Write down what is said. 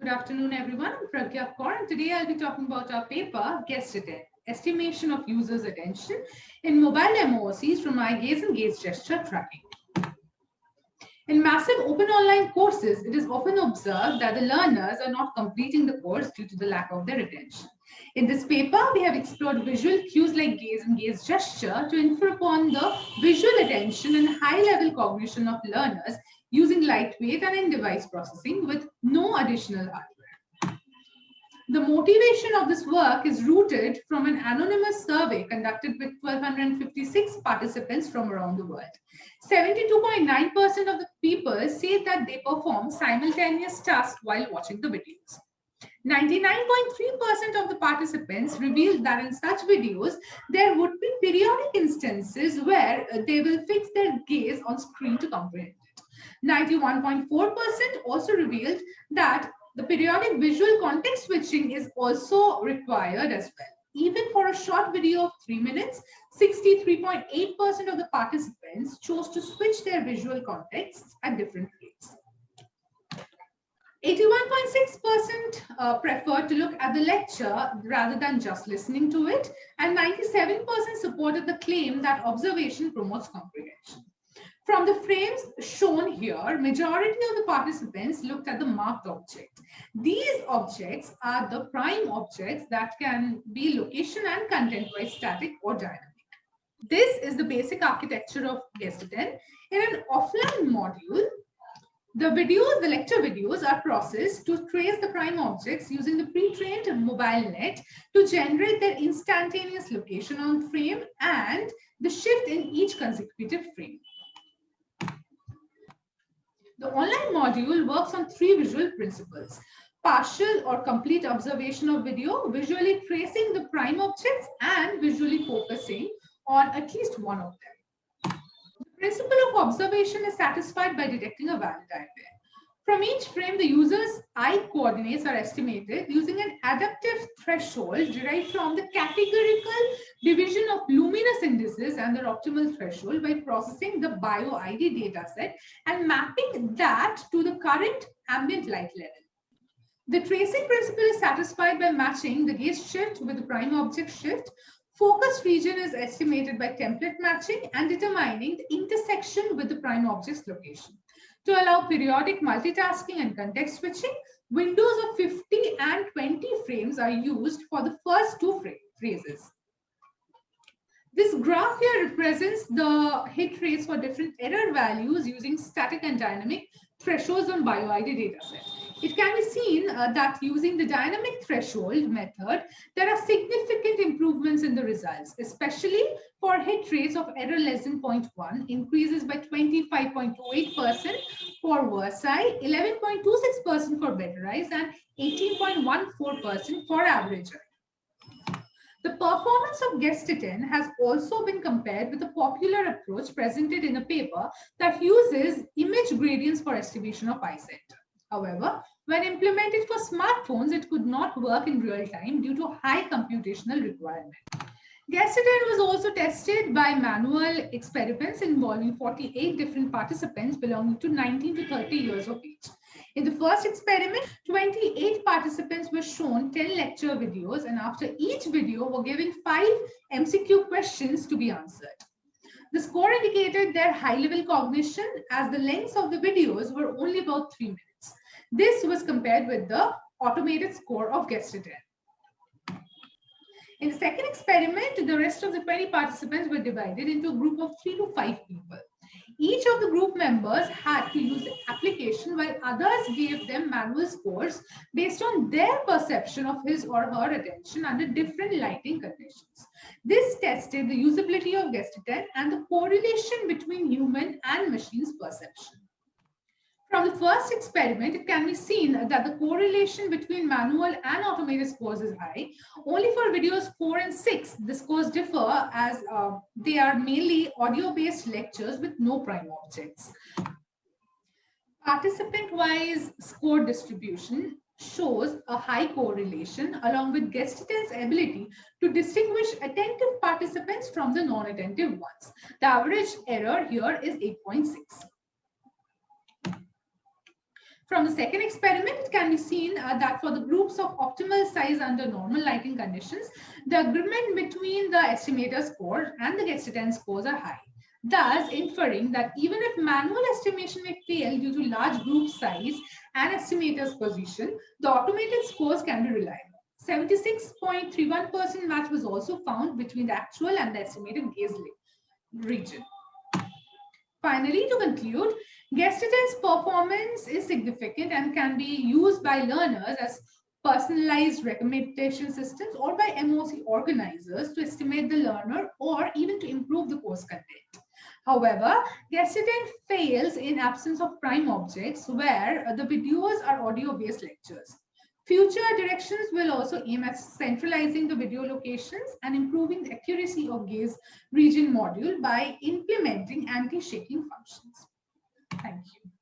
Good afternoon, everyone. I'm Pragya Kaur, and today I'll be talking about our paper, Gestatten, Estimation of Users' Attention in Mobile MOOCs from Eye Gaze and Gaze Gesture Tracking. In massive open online courses, it is often observed that the learners are not completing the course due to the lack of their attention. In this paper, we have explored visual cues like gaze and gaze gesture to infer upon the visual attention and high-level cognition of learners using lightweight and in-device processing with no additional hardware. The motivation of this work is rooted from an anonymous survey conducted with 1,256 participants from around the world. 72.9% of the people say that they perform simultaneous tasks while watching the videos. 99.3% of the participants revealed that in such videos, there would be periodic instances where they will fix their gaze on screen to comprehend it. 91.4% also revealed that the periodic visual context switching is also required as well. Even for a short video of 3 minutes, 63.8% of the participants chose to switch their visual contexts at different rates. 81.6% preferred to look at the lecture rather than just listening to it, and 97% supported the claim that observation promotes comprehension. From the frames shown here, majority of the participants looked at the marked object. These objects are the prime objects that can be location and content-wise static or dynamic. This is the basic architecture of Gestatten. In an offline module, the lecture videos are processed to trace the prime objects using the pre-trained mobile net to generate their instantaneous location on frame and the shift in each consecutive frame. The online module works on 3 visual principles: partial or complete observation of video, visually tracing the prime objects, and visually focusing on at least one of them. The principle of observation is satisfied by detecting a valid eyewear. From each frame, the user's eye coordinates are estimated using an adaptive threshold derived from the categorical division of luminous indices and their optimal threshold by processing the bio-ID dataset and mapping that to the current ambient light level. The tracing principle is satisfied by matching the gaze shift with the prime object shift. Focus region is estimated by template matching and determining the intersection with the prime object's location. To allow periodic multitasking and context switching, windows of 50 and 20 frames are used for the first 2 phrases. This graph here represents the hit rates for different error values using static and dynamic thresholds on bio-ID dataset. It can be seen that using the dynamic threshold method, there are significant improvements in the results, especially for hit rates of error less than 0.1, increases by 25.28% for worse eye, 11.26% for better eyes, and 18.14% for average eye. The performance of Gestatten has also been compared with a popular approach presented in a paper that uses image gradients for estimation of eye center. However, when implemented for smartphones, it could not work in real time due to high computational requirement. Gestatten was also tested by manual experiments involving 48 different participants belonging to 19 to 30 years of age. In the first experiment, 28 participants were shown 10 lecture videos, and after each video were given 5 MCQ questions to be answered. The score indicated their high-level cognition as the lengths of the videos were only about 3 minutes. This was compared with the automated score of Gestatten. In the second experiment, the rest of the 20 participants were divided into a group of 3 to 5 people. Each of the group members had to use the application while others gave them manual scores based on their perception of his or her attention under different lighting conditions. This tested the usability of Gestatten and the correlation between human and machine's perception. From the first experiment, it can be seen that the correlation between manual and automated scores is high. Only for videos 4 and 6, the scores differ as they are mainly audio-based lectures with no prime objects. Participant-wise score distribution shows a high correlation along with Gestatten's ability to distinguish attentive participants from the non-attentive ones. The average error here is 8.6. From the second experiment, it can be seen that for the groups of optimal size under normal lighting conditions, the agreement between the estimator score and the Gestatten scores are high, thus inferring that even if manual estimation may fail due to large group size and estimator's position, the automated scores can be reliable. 76.31% match was also found between the actual and the estimated gaze region. Finally, to conclude, Gestatten's performance is significant and can be used by learners as personalized recommendation systems or by MOOC organizers to estimate the learner or even to improve the course content. However, Gestatten fails in absence of prime objects where the videos are audio-based lectures. Future directions will also aim at centralizing the video locations and improving the accuracy of gaze region module by implementing anti-shaking functions. Thank you.